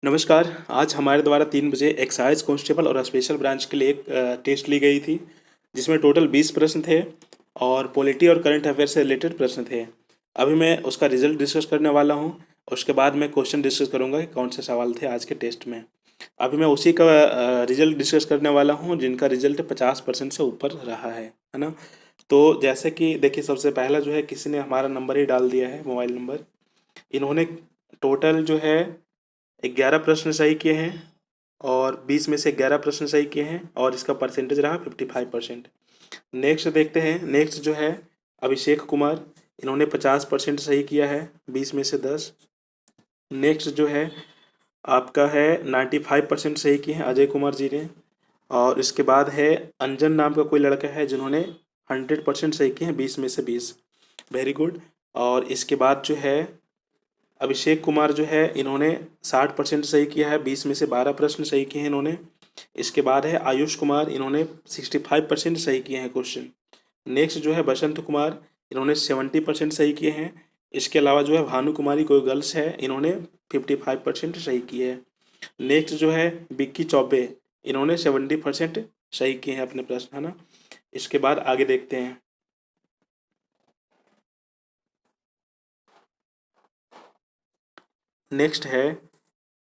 नमस्कार। आज हमारे द्वारा 3 बजे एक्साइज कांस्टेबल और स्पेशल ब्रांच के लिए एक टेस्ट ली गई थी, जिसमें टोटल 20 प्रश्न थे और पॉलिटी और करंट अफेयर से रिलेटेड प्रश्न थे। अभी मैं उसका रिजल्ट डिस्कस करने वाला हूं। उसके बाद मैं क्वेश्चन डिस्कस करूंगा कि कौन से सवाल थे आज के टेस्ट में। अभी मैं उसी का रिजल्ट डिस्कस करने वाला हूं जिनका रिजल्ट 50% से ऊपर रहा है ना। तो जैसे कि देखिए, सबसे पहला जो है किसी ने हमारा नंबर ही डाल दिया है, मोबाइल नंबर। इन्होंने टोटल जो है 11 प्रश्न सही किए हैं और 20 में से 11 प्रश्न सही किए हैं और इसका परसेंटेज रहा 55%। नेक्स्ट देखते हैं। नेक्स्ट जो है अभिषेक कुमार, इन्होंने 50% सही किया है, 20 में से 10। नेक्स्ट जो है आपका है 95% सही किए हैं अजय कुमार जी ने। और इसके बाद है अंजन नाम का कोई लड़का है जिन्होंने 100% सही किए हैं, 20 में से 20। Very good. और इसके बाद जो है अभिषेक कुमार जो है, इन्होंने 60% सही किया है, 20 में से 12 प्रश्न सही किए हैं इन्होंने। इसके बाद है आयुष कुमार, इन्होंने 65% सही किए हैं क्वेश्चन। नेक्स्ट जो है बसंत कुमार, इन्होंने 70% सही किए हैं। इसके अलावा जो है भानु कुमारी कोई गर्ल्स है, इन्होंने 55% सही किए हैं। नेक्स्ट जो है बिक्की चौबे, इन्होंने 70% सही किए हैं अपने प्रश्न, है ना। इसके बाद आगे देखते हैं। नेक्स्ट है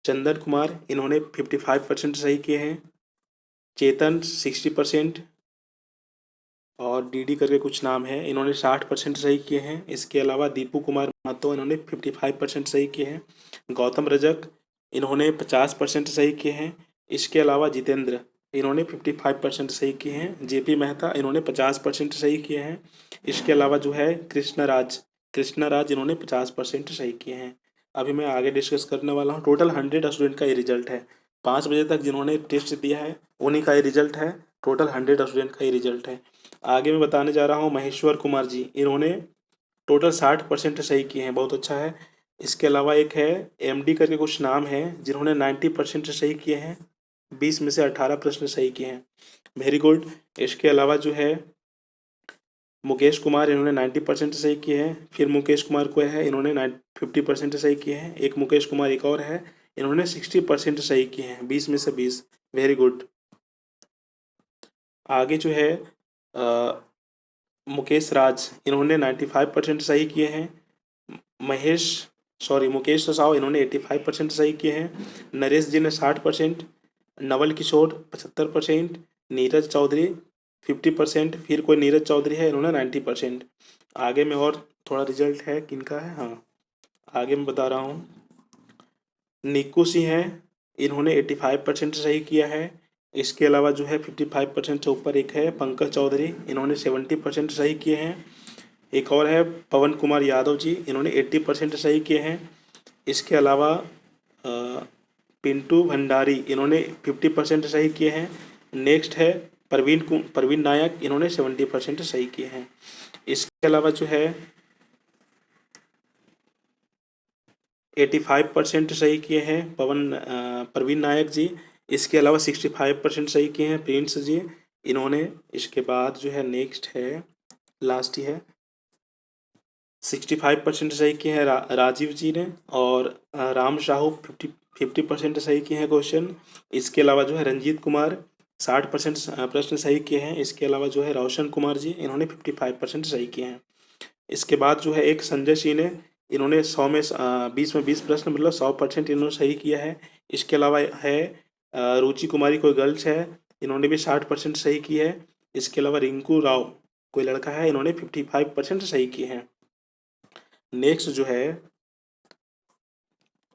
चंदन कुमार, इन्होंने 55% सही किए हैं। चेतन 60% और डीडी करके कुछ नाम है, इन्होंने 60% सही किए हैं। इसके अलावा दीपू कुमार महतो, इन्होंने 55% सही किए हैं। गौतम रजक, इन्होंने 50% सही किए हैं। इसके अलावा जितेंद्र, इन्होंने 55% सही किए हैं। जेपी मेहता, इन्होंने 50% सही किए हैं। इसके अलावा जो है कृष्णराज इन्होंने 50% सही किए हैं। अभी मैं आगे डिस्कस करने वाला हूँ। टोटल 100 स्टूडेंट का ये रिजल्ट है। 5 बजे तक जिन्होंने टेस्ट दिया है उन्हीं का ये रिजल्ट है। टोटल 100 स्टूडेंट का ये रिजल्ट है। आगे मैं बताने जा रहा हूँ महेश्वर कुमार जी, इन्होंने टोटल 60% सही किए हैं, बहुत अच्छा है। इसके अलावा एक है एमडी करके कुछ नाम है जिन्होंने 90% सही किए हैं, 20 में से 18 प्रश्न सही किए हैं। Very good. इसके अलावा जो है मुकेश कुमार, इन्होंने 90% सही किए हैं। फिर मुकेश कुमार को है, इन्होंने 50% सही किए हैं। एक मुकेश कुमार एक और है, इन्होंने 60% सही किए हैं, 20 में से 20। Very good. आगे जो है मुकेश राज, इन्होंने 95% सही किए हैं। महेश मुकेश साव, इन्होंने 85% सही किए हैं। नरेश जी ने 60%। नवल किशोर 75%। नीरज चौधरी 50%। फिर कोई नीरज चौधरी है, इन्होंने 90%। आगे में और थोड़ा रिजल्ट है किनका है, हाँ आगे मैं बता रहा हूँ। निक्कू सिंह है, इन्होंने 85% सही किया है। इसके अलावा जो है 55% से ऊपर एक है पंकज चौधरी, इन्होंने 70% सही किए हैं। एक और है पवन कुमार यादव जी, इन्होंने 80% सही किए हैं। इसके अलावा पिंटू भंडारी, इन्होंने 50% सही किए हैं। नेक्स्ट है प्रवीण नायक, इन्होंने 70% सही किए हैं। इसके अलावा जो है 85% सही किए हैं प्रवीण नायक जी। इसके अलावा 65% सही किए हैं प्रिंस जी, इन्होंने। इसके बाद जो है नेक्स्ट है, लास्ट ही है, 65% सही किए हैं राजीव जी ने। और राम साहू 50% सही किए हैं क्वेश्चन। इसके अलावा जो है रंजीत कुमार 60% प्रश्न सही किए हैं। इसके अलावा जो है रोशन कुमार जी, इन्होंने 55% सही किए हैं। इसके बाद जो है एक संजय सिंह ने, इन्होंने 100 में 20 में 20 प्रश्न, मतलब 100% इन्होंने सही किया है। इसके अलावा है रुचि कुमारी कोई गर्ल्स है, इन्होंने भी 60% सही की है। इसके अलावा रिंकू राव कोई लड़का है, इन्होंने 55% सही किए हैं। नेक्स्ट जो है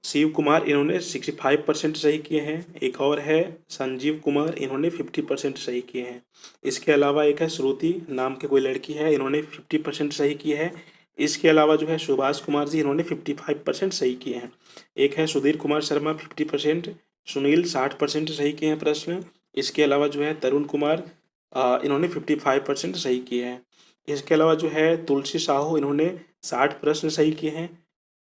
शिव कुमार, इन्होंने 65% सही किए हैं। एक और है संजीव कुमार, इन्होंने 50% सही किए हैं। इसके अलावा एक है श्रुति नाम के कोई लड़की है, इन्होंने 50% सही किए हैं। इसके अलावा जो है सुभाष कुमार जी, इन्होंने 55% सही किए हैं। एक है सुधीर कुमार शर्मा 50%। सुनील 60% सही किए हैं प्रश्न। इसके अलावा जो है तरुण कुमार, इन्होंने 55% सही किए हैं। इसके अलावा जो है तुलसी साहू, इन्होंने 60 प्रश्न सही किए हैं।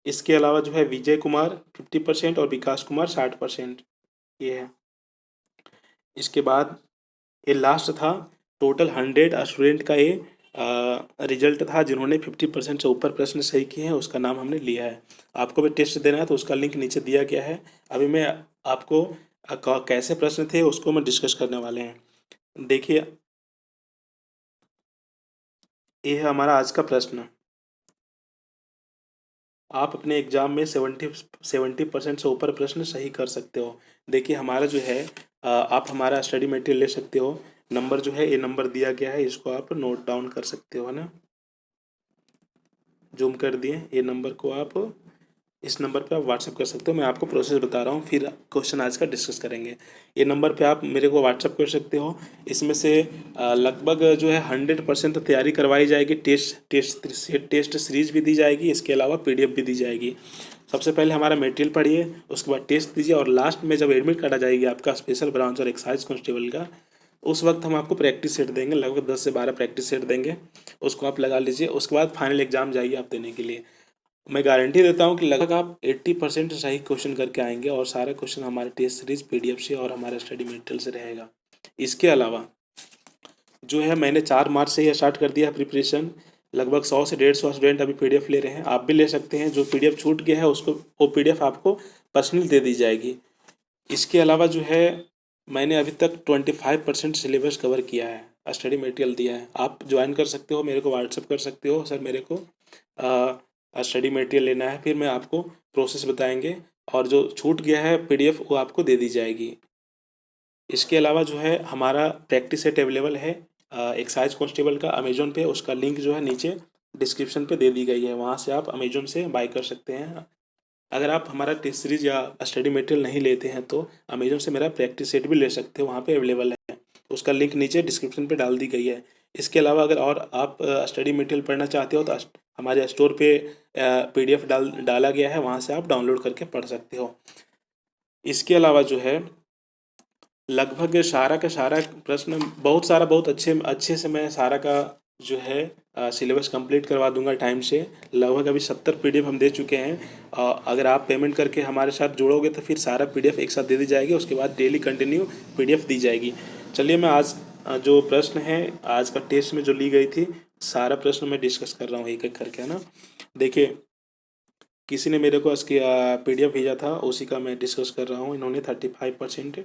इसके अलावा जो है विजय कुमार 50% और विकास कुमार 60%, ये है। इसके बाद ये लास्ट था। टोटल 100 स्टूडेंट का ये रिजल्ट था, जिन्होंने 50% से ऊपर प्रश्न सही किए हैं उसका नाम हमने लिया है। आपको भी टेस्ट देना है तो उसका लिंक नीचे दिया गया है। अभी मैं आपको कैसे प्रश्न थे उसको मैं डिस्कस करने वाले हैं। देखिए, ये है हमारा आज का प्रश्न। आप अपने एग्जाम में 70% से ऊपर प्रश्न सही कर सकते हो। देखिए हमारा जो है, आप हमारा स्टडी मटेरियल ले सकते हो। नंबर जो है, ये नंबर दिया गया है, इसको आप नोट डाउन कर सकते हो, है ना। जूम कर दिए, ये नंबर को आप इस नंबर पे आप व्हाट्सअप कर सकते हो। मैं आपको प्रोसेस बता रहा हूँ, फिर क्वेश्चन आज का डिस्कस करेंगे। ये नंबर पे आप मेरे को व्हाट्सअप कर सकते हो। इसमें से लगभग जो है 100% तैयारी करवाई जाएगी। टेस्ट सीरीज भी दी जाएगी, इसके अलावा PDF भी दी जाएगी। सबसे पहले हमारा मटेरियल पढ़िए, उसके बाद टेस्ट दीजिए, और लास्ट में जब एडमिट कार्ड आ जाएगी आपका स्पेशल ब्रांच और एक्साइज कांस्टेबल का, उस वक्त हम आपको प्रैक्टिस सेट देंगे, लगभग 10 से 12 प्रैक्टिस सेट देंगे। उसको आप लगा लीजिए, उसके बाद फाइनल एग्जाम जाइए आप देने के लिए। मैं गारंटी देता हूँ कि लगभग आप 80% सही क्वेश्चन करके आएंगे, और सारा क्वेश्चन हमारे टेस्ट सीरीज PDF से और हमारे स्टडी मटेरियल से रहेगा। इसके अलावा जो है, मैंने 4 मार्च से ही स्टार्ट कर दिया है प्रिपरेशन। लगभग 100 से 150 स्टूडेंट अभी PDF ले रहे हैं, आप भी ले सकते हैं। जो PDF छूट गया है उसको, वो PDF आपको पर्सनली दे दी जाएगी। इसके अलावा जो है, मैंने अभी तक 25% सिलेबस कवर किया है, स्टडी मटेरियल दिया है। आप ज्वाइन कर सकते हो, मेरे को व्हाट्सअप कर सकते हो, सर मेरे को स्टडी मटेरियल लेना है, फिर मैं आपको प्रोसेस बताएंगे, और जो छूट गया है PDF वो आपको दे दी जाएगी। इसके अलावा जो है, हमारा प्रैक्टिस सेट अवेलेबल है एक्साइज कांस्टेबल का अमेजोन पे, उसका लिंक जो है नीचे डिस्क्रिप्शन पे दे दी गई है, वहाँ से आप अमेजोन से बाय कर सकते हैं। अगर आप हमारा टेस्ट सीरीज या स्टडी मटेरियल नहीं लेते हैं तो अमेजोन से मेरा प्रैक्टिस सेट भी ले सकते हो, वहाँ पे अवेलेबल है। उसका लिंक नीचे डिस्क्रिप्शन पे डाल दी गई है। इसके अलावा अगर और आप स्टडी मटेरियल पढ़ना चाहते हो तो हमारे स्टोर पे PDF डाला गया है, वहाँ से आप डाउनलोड करके पढ़ सकते हो। इसके अलावा जो है, लगभग सारा का सारा प्रश्न, बहुत अच्छे अच्छे से मैं सारा का जो है सिलेबस कंप्लीट करवा दूंगा टाइम से। लगभग अभी 70 PDF हम दे चुके हैं। अगर आप पेमेंट करके हमारे साथ जुड़ोगे तो फिर सारा PDF एक साथ दे दी जाएगी, उसके बाद डेली कंटिन्यू PDF दी जाएगी। चलिए, मैं आज जो प्रश्न है आज का टेस्ट में जो ली गई थी, सारा प्रश्न मैं डिस्कस कर रहा हूँ एक एक करके, है ना। देखिए, किसी ने मेरे को इसकी PDF भेजा था, उसी का मैं डिस्कस कर रहा हूँ। इन्होंने 35%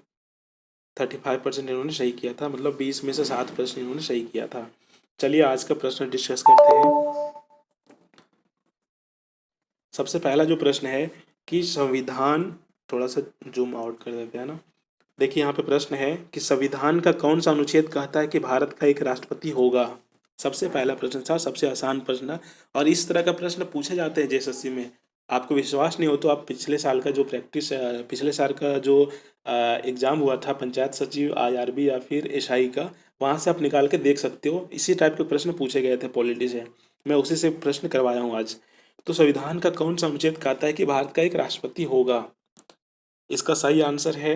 इन्होंने सही किया था, मतलब 20 में से 7 प्रश्न इन्होंने सही किया था। चलिए आज का प्रश्न डिस्कस करते हैं। सबसे पहला जो प्रश्न है कि संविधान, थोड़ा सा जूम आउट कर देते हैं ना। देखिए यहाँ पे प्रश्न है कि संविधान का कौन सा अनुच्छेद कहता है कि भारत का एक राष्ट्रपति होगा। सबसे पहला प्रश्न था, सबसे आसान प्रश्न था, और इस तरह का प्रश्न पूछे जाते हैं JSSC में। आपको विश्वास नहीं हो तो आप पिछले साल का जो पिछले साल का जो एग्ज़ाम हुआ था पंचायत सचिव IRB या फिर SI का, वहाँ से आप निकाल के देख सकते हो। इसी टाइप के प्रश्न पूछे गए थे पॉलिटी से, मैं उसी से प्रश्न करवाया हूँ आज। तो संविधान का कौन सा अनुच्छेद कहता है कि भारत का एक राष्ट्रपति होगा। इसका सही आंसर है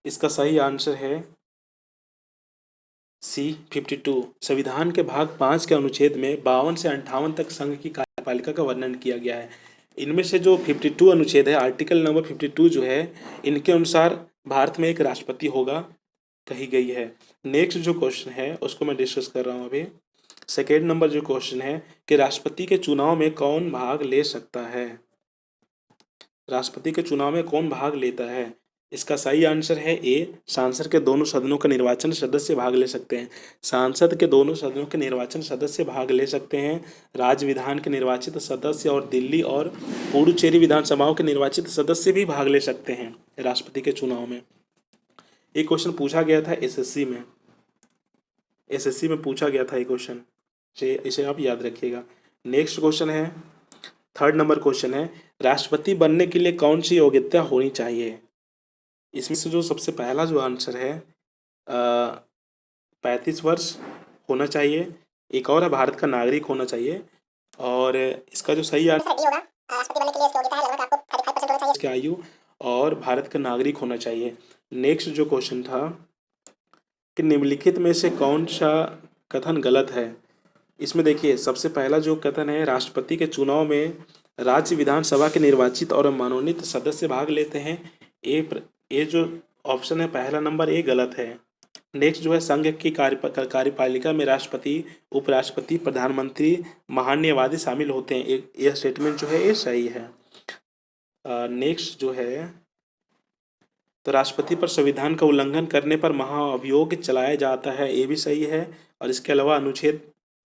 इसका सही आंसर है C52। संविधान के भाग 5 के अनुच्छेद में 52 से 58 तक संघ की कार्यपालिका का वर्णन किया गया है। इनमें से जो 52 अनुच्छेद है, आर्टिकल नंबर 52 जो है, इनके अनुसार भारत में एक राष्ट्रपति होगा कही गई है। नेक्स्ट जो क्वेश्चन है उसको मैं डिस्कस कर रहा हूँ अभी। सेकेंड नंबर जो क्वेश्चन है कि राष्ट्रपति के चुनाव में कौन भाग ले सकता है। राष्ट्रपति के चुनाव में कौन भाग लेता है। इसका सही आंसर है A, सांसद के दोनों सदनों के निर्वाचन सदस्य भाग ले सकते हैं। सांसद के दोनों सदनों के निर्वाचन सदस्य भाग ले सकते हैं। राज्य विधान के निर्वाचित सदस्य और दिल्ली और पुडुचेरी विधानसभाओं के निर्वाचित सदस्य भी भाग ले सकते हैं राष्ट्रपति के चुनाव में। एक क्वेश्चन पूछा गया था SSC में पूछा गया था ये क्वेश्चन, इसे आप याद रखिएगा। नेक्स्ट क्वेश्चन है, थर्ड नंबर क्वेश्चन है, राष्ट्रपति बनने के लिए कौन सी योग्यता होनी चाहिए। इसमें से जो सबसे पहला जो आंसर है 35 वर्ष होना चाहिए। एक और है, भारत का नागरिक होना चाहिए। और इसका जो सही आंसर होगा, राष्ट्रपति बनने के लिए इसकी योग्यता है, लगभग आपको 35% होना चाहिए इसकी आयु, और भारत का नागरिक होना चाहिए। नेक्स्ट जो क्वेश्चन था कि निम्नलिखित में से कौन सा कथन गलत है। इसमें देखिए, सबसे पहला जो कथन है, राष्ट्रपति के चुनाव में राज्य विधानसभा के निर्वाचित और मनोनीत सदस्य भाग लेते हैं। ये जो ऑप्शन है पहला नंबर ए गलत है। नेक्स्ट जो है संघ की कार्यपालिका में राष्ट्रपति, उपराष्ट्रपति, प्रधानमंत्री, महान्यायवादी शामिल होते हैं। एक यह स्टेटमेंट जो है ये सही है। नेक्स्ट जो है तो राष्ट्रपति पर संविधान का उल्लंघन करने पर महाअभियोग चलाया जाता है, ये भी सही है। और इसके अलावा अनुच्छेद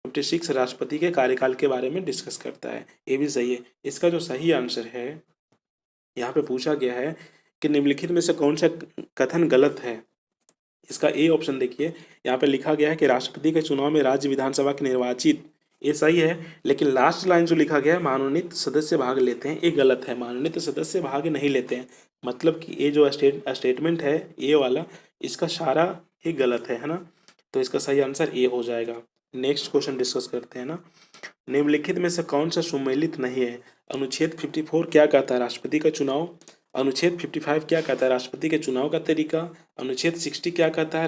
56 राष्ट्रपति के कार्यकाल के बारे में डिस्कस करता है, ये भी सही है। इसका जो सही आंसर है, यहाँ पे पूछा गया है कि निम्नलिखित में से कौन सा कथन गलत है। इसका ए ऑप्शन देखिए, यहाँ पे लिखा गया है कि राष्ट्रपति के चुनाव में राज्य विधानसभा के निर्वाचित, ये सही है। लेकिन लास्ट लाइन जो लिखा गया है मनोनीत सदस्य भाग लेते हैं, ये गलत है। मनोनीत सदस्य भाग नहीं लेते हैं, मतलब कि ये जो स्टेटमेंट है ये वाला, इसका सारा ये गलत है ना। तो इसका सही आंसर ए हो जाएगा। नेक्स्ट क्वेश्चन डिस्कस करते हैं ना। निम्नलिखित में से कौन सा सुमेलित नहीं है। अनुच्छेद 54 क्या कहता है, राष्ट्रपति का चुनाव। अनुच्छेद 55 क्या कहता है, राष्ट्रपति के चुनाव का तरीका। अनुच्छेद 60 क्या कहता है,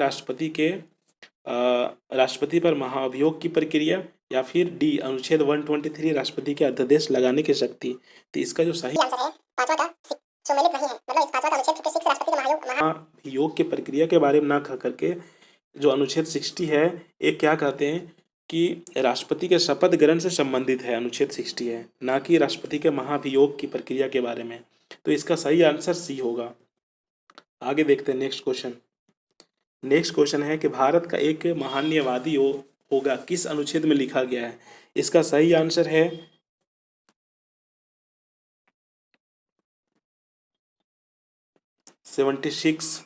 राष्ट्रपति पर महाअभियोग की प्रक्रिया। या फिर डी अनुच्छेद 123 राष्ट्रपति के अध्यादेश लगाने की शक्ति। तो इसका जो सही आंसर है पांचवा का सुमेलित नहीं है, मतलब इस पांचवा का अनुच्छेद 56 राष्ट्रपति के महाअभियोग की प्रक्रिया के बारे में ना कह करके जो अनुच्छेद 60 है ये क्या कहते हैं कि राष्ट्रपति के शपथ ग्रहण से संबंधित है, अनुच्छेद 60 है, ना कि राष्ट्रपति के महाभियोग की प्रक्रिया के बारे में। तो इसका सही आंसर सी होगा। आगे देखते हैं नेक्स्ट क्वेश्चन। नेक्स्ट क्वेश्चन है कि भारत का एक महान्यायवादी होगा किस अनुच्छेद में लिखा गया है। इसका सही आंसर है 76।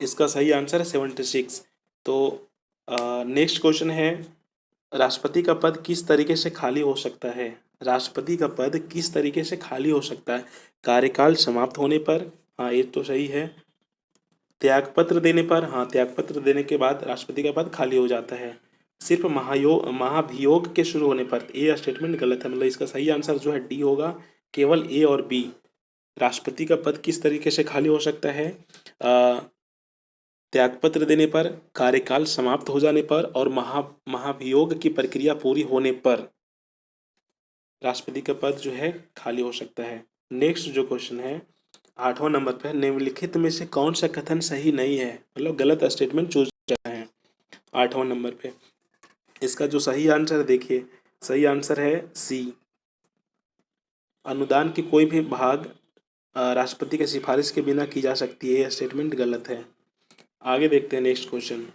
इसका सही आंसर है 76। तो नेक्स्ट क्वेश्चन है राष्ट्रपति का पद किस तरीके से खाली हो सकता है। राष्ट्रपति का पद किस तरीके से खाली हो सकता है। कार्यकाल समाप्त होने पर, हाँ ये तो सही है। त्यागपत्र देने पर, हाँ त्यागपत्र देने के बाद राष्ट्रपति का पद खाली हो जाता है। सिर्फ महाभियोग के शुरू होने पर, ये स्टेटमेंट गलत है, मतलब इसका सही आंसर जो है डी होगा। केवल ए और बी। राष्ट्रपति का पद किस तरीके से खाली हो सकता है, त्यागपत्र देने पर, कार्यकाल समाप्त हो जाने पर और महाभियोग की प्रक्रिया पूरी होने पर राष्ट्रपति का पद जो है खाली हो सकता है। नेक्स्ट जो क्वेश्चन है 8वां नंबर पर, निम्नलिखित में से कौन सा कथन सही नहीं है, मतलब गलत स्टेटमेंट चूज करना है 8वां नंबर पे। इसका जो सही आंसर देखिए, सही आंसर है सी। अनुदान की कोई भी भाग राष्ट्रपति के सिफारिश के बिना की जा सकती है, यह स्टेटमेंट गलत है। आगे देखते हैं नेक्स्ट क्वेश्चन।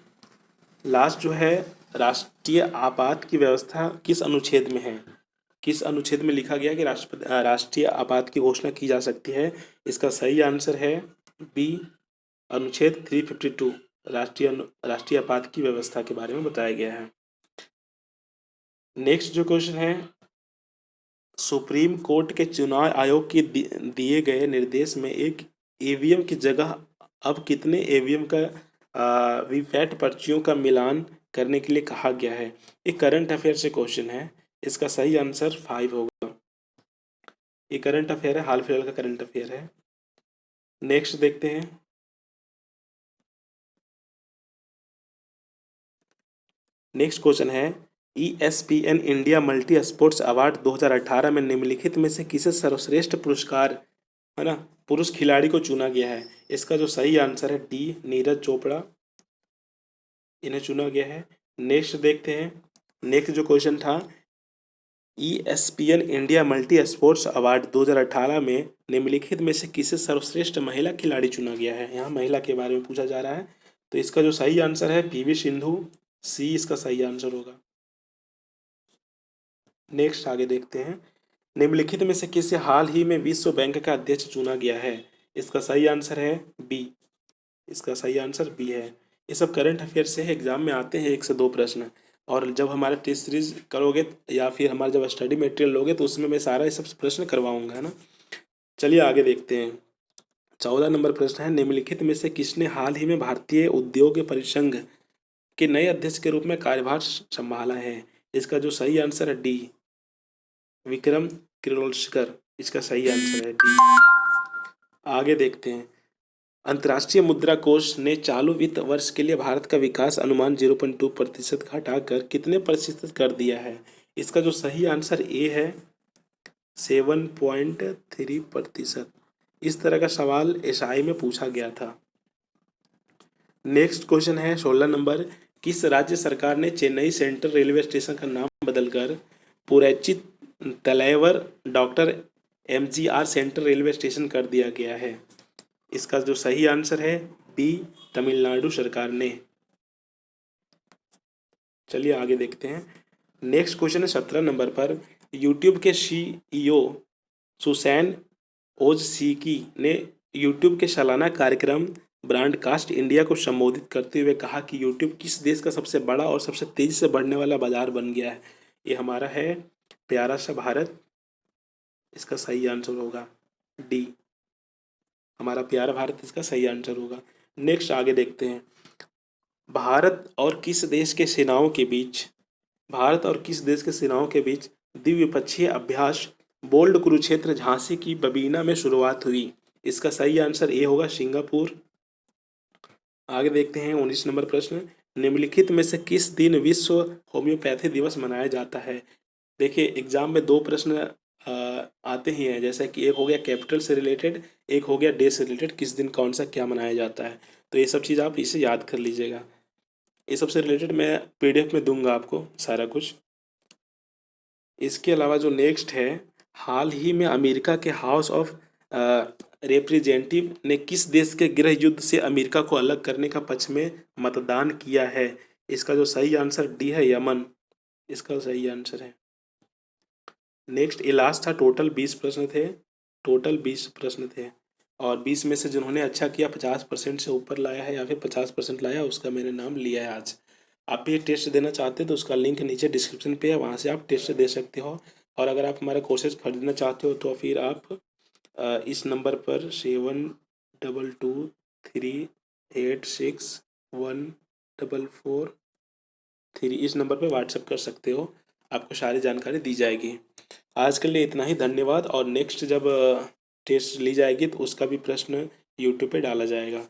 लास्ट जो है राष्ट्रीय आपात की व्यवस्था किस अनुच्छेद में है। किस अनुच्छेद में लिखा गया कि राष्ट्रीय आपात की घोषणा की जा सकती है। इसका सही आंसर है बी अनुच्छेद 352 राष्ट्रीय आपात की व्यवस्था के बारे में बताया गया है। नेक्स्ट जो क्वेश्चन है, सुप्रीम कोर्ट के चुनाव आयोग के दिए गए निर्देश में एक ईवीएम की जगह अब कितने ईवीएम का वीवीपैट पर्चियों का मिलान करने के लिए कहा गया है। एक करंट अफेयर से क्वेश्चन है, इसका सही आंसर 5 होगा। ये करंट अफेयर है, हाल फिलहाल का करंट अफेयर है। नेक्स्ट देखते हैं। नेक्स्ट क्वेश्चन है ESPN India multi sports award 2018 में निम्नलिखित में से किसे सर्वश्रेष्ठ पुरस्कार, है ना, पुरुष खिलाड़ी को चुना गया है। इसका जो सही आंसर है डी नीरज चोपड़ा, इन्हें चुना गया है। नेक्स्ट देखते हैं। नेक्स्ट जो क्वेश्चन था ESPN India multi sports award 2018 में निम्नलिखित में से किसे सर्वश्रेष्ठ महिला खिलाड़ी चुना गया है। यहाँ महिला के बारे में पूछा जा रहा है। तो इसका जो सही आंसर है PV सिंधु, सी इसका सही आंसर होगा। नेक्स्ट आगे देखते हैं। निम्नलिखित में से किसे हाल ही में विश्व बैंक का अध्यक्ष चुना गया है। इसका सही आंसर है बी। इसका सही आंसर बी है। ये सब करंट अफेयर से है, एग्जाम में आते हैं 1 से 2 प्रश्न। और जब हमारा टेस्ट सीरीज करोगे या फिर हमारा जब स्टडी मटेरियल लोगे तो उसमें मैं सारा ये सब प्रश्न करवाऊंगा, है ना। चलिए आगे देखते हैं। 14 नंबर प्रश्न है, निम्नलिखित में से किसने हाल ही में भारतीय उद्योग परिसंघ के नए अध्यक्ष के रूप में कार्यभार संभाला है। इसका जो सही आंसर है डी विक्रम किर्लोस्कर, इसका सही आंसर है डी। आगे देखते हैं। अंतर्राष्ट्रीय मुद्रा कोष ने चालू वित्त वर्ष के लिए भारत का विकास अनुमान 0.2% घटाकर कितने प्रतिशत कर दिया है। इसका जो सही आंसर ए है 7.3%। इस तरह का सवाल SI में पूछा गया था। नेक्स्ट क्वेश्चन है 16 नंबर। किस राज्य सरकार ने चेन्नई सेंट्रल रेलवे स्टेशन का नाम बदलकर Puratchi Thalaivar doctor MGR central railway station कर दिया गया है? इसका जो सही आंसर है बी, तमिलनाडु सरकार ने। चलिए आगे देखते हैं। नेक्स्ट क्वेश्चन है 17 नंबर पर। यूट्यूब के सीईओ सुसैन ओजसीकी ने यूट्यूब के सालाना कार्यक्रम ब्रॉडकास्ट इंडिया को संबोधित करते हुए कहा कि यूट्यूब किस देश का सबसे बड़ा और सबसे तेजी से बढ़ने वाला बाजार बन गया है? ये हमारा है प्यारा सा भारत। इसका सही आंसर होगा डी, हमारा प्यारा भारत इसका सही आंसर होगा। नेक्स्ट आगे देखते हैं। भारत और किस देश के सेनाओं के बीच द्विपक्षीय अभ्यास बोल्ड कुरुक्षेत्र झांसी की बबीना में शुरुआत हुई? इसका सही आंसर ए होगा सिंगापुर। आगे देखते हैं 19 नंबर प्रश्न। निम्नलिखित में से किस दिन विश्व होम्योपैथी दिवस मनाया जाता है? देखिए एग्जाम में दो प्रश्न आते ही हैं, जैसे कि एक हो गया कैपिटल से रिलेटेड, एक हो गया डे से रिलेटेड, किस दिन कौन सा क्या मनाया जाता है। तो ये सब चीज़ आप इसे याद कर लीजिएगा। ये सबसे रिलेटेड मैं पीडीएफ में दूंगा आपको सारा कुछ। इसके अलावा जो नेक्स्ट है, हाल ही में अमेरिका के हाउस ऑफ रिप्रेजेंटेटिव ने किस देश के गृह युद्ध से अमेरिका को अलग करने का पक्ष में मतदान किया है? इसका जो सही आंसर डी है यमन, इसका सही आंसर है। नेक्स्ट ये लास्ट था, टोटल 20 प्रश्न थे और 20 में से जिन्होंने अच्छा किया 50% से ऊपर लाया है या फिर 50% लाया, उसका मैंने नाम लिया है आज। आप भी टेस्ट देना चाहते हैं तो उसका लिंक नीचे डिस्क्रिप्शन पे है, वहाँ से आप टेस्ट दे सकते हो। और अगर आप हमारा कोर्सेज खरीदना चाहते हो तो फिर आप इस नंबर पर 7223861443 इस नंबर पर व्हाट्सएप कर सकते हो, आपको सारी जानकारी दी जाएगी। आज के लिए इतना ही, धन्यवाद। और नेक्स्ट जब टेस्ट ली जाएगी तो उसका भी प्रश्न यूट्यूब पे डाला जाएगा।